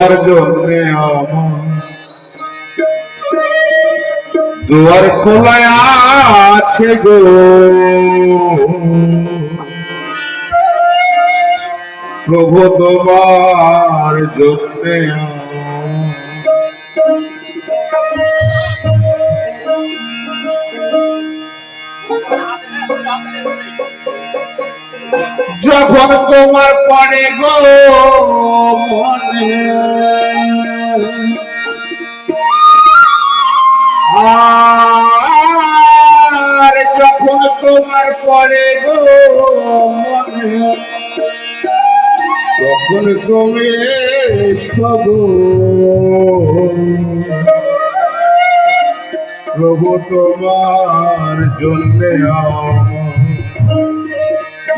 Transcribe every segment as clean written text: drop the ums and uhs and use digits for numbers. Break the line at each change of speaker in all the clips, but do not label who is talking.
জন্যে আমার দুয়ার খোলা আছে গো, প্রভু তোমার জন্যে যখন তোমার পড়ে গো মনে আর যখন তোমার পড়ে গো মনে তখন তুমি এসো প্রভু তোমার জন্যে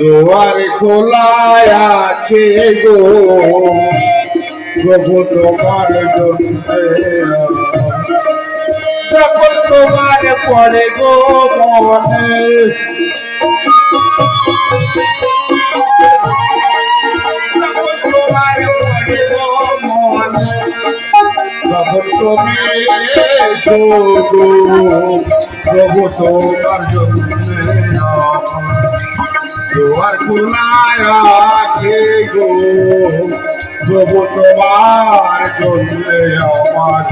দুয়ার খোলা আছে গো, প্রভু তোমার জন্যে যখন তোমার পড়ে গো মনে যখন তোমার পড়ে গো মনে তখন তুমি এসো গো, প্রভু তোমার জন্যে দুয়ার খোলা আছে গো, প্রভু তোমার জন্যে আমার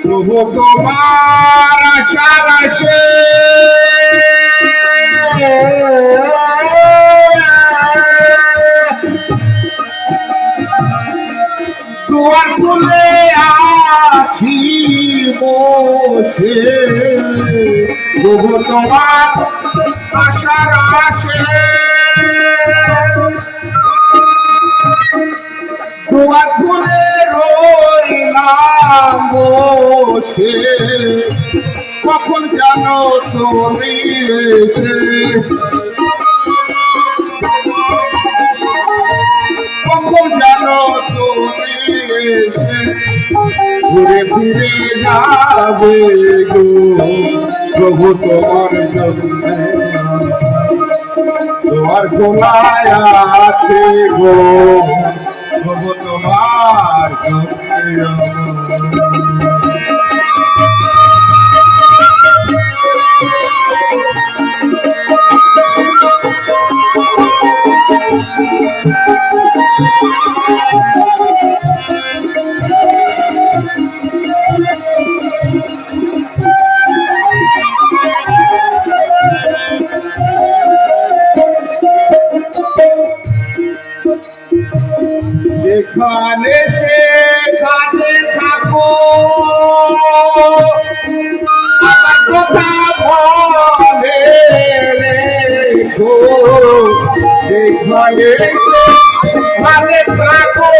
প্রভু তোমার আশার আছে দুয়ার খুলে আছি বসে, প্রভু তোমার আশার আছে দুয়ার খুলে রইলাম বসে, কখন জানো তুমি এসে কখন জানো তুমি এসে ঘুরে ফিরে যাবে গো, প্রভু তোমার জন্যে দুয়ার খোলা আছে গো, প্রভু তোমার জন্যে যেখানে সেখানে থাকো আমার কথা মনে রেখো, যেখানে সেখানে থাকো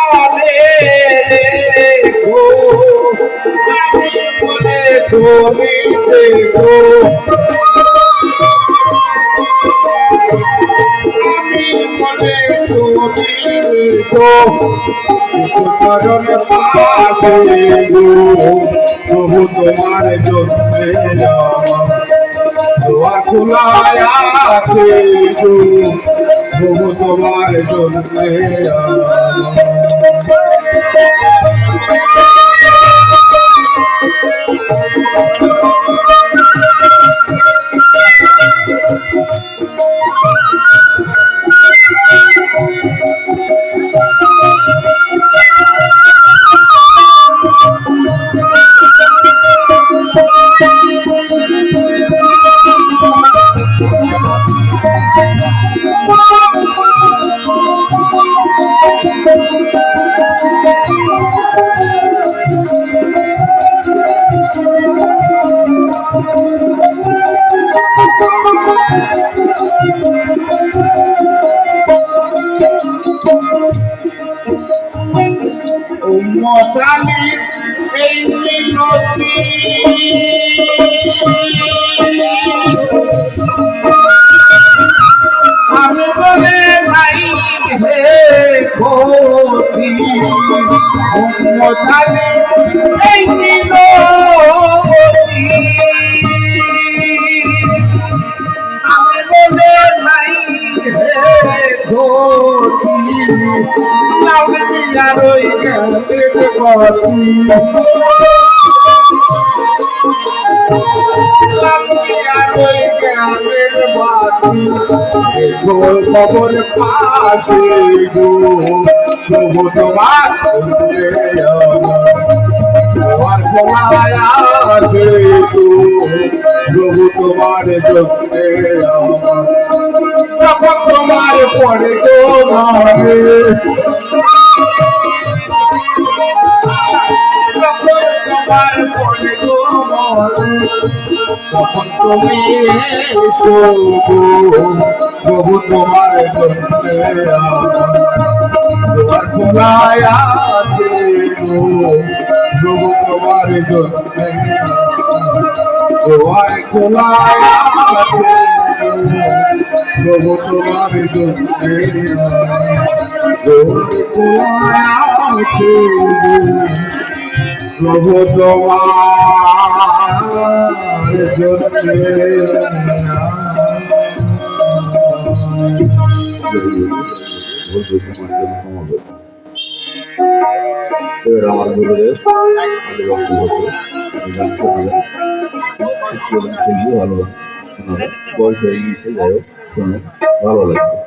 মনে রেখো, মনে তুমি দেখো চরণে পাশে গো, প্রভু তোমার জন্যে দুয়ার খোলা আছে গো, প্রভু তোমার জন্যে মশালি এই মিনতি আমি বলে নাই হে ক্ষতি মশালি এই মিনতি আমি বলে নাই হে ক্ষতি লাউরিয়া রই গেলে গতি লাউরিয়া রই গেলে গতি খবর পাশে গো তবু তোমার তোমার খোলায় আছে গো তবু তোমার যত্নে তখন তোমার পড়ে গো ঘরে তখন তোমার পড়ে গো ঘরে তখন তুমি এসো প্রভু তোমার যত্নে তোমার খোলায় আছে গো প্রভু তোমার যত্নে তোমার খোলায় আছে প্রভু তোমার যত্নে তোমার খোলায় আছে প্রভু তোমার যত্নে এবার আমার গুরুদেব ভালো বয়স হয়ে গেছে যাই হোক ভালো লাগবে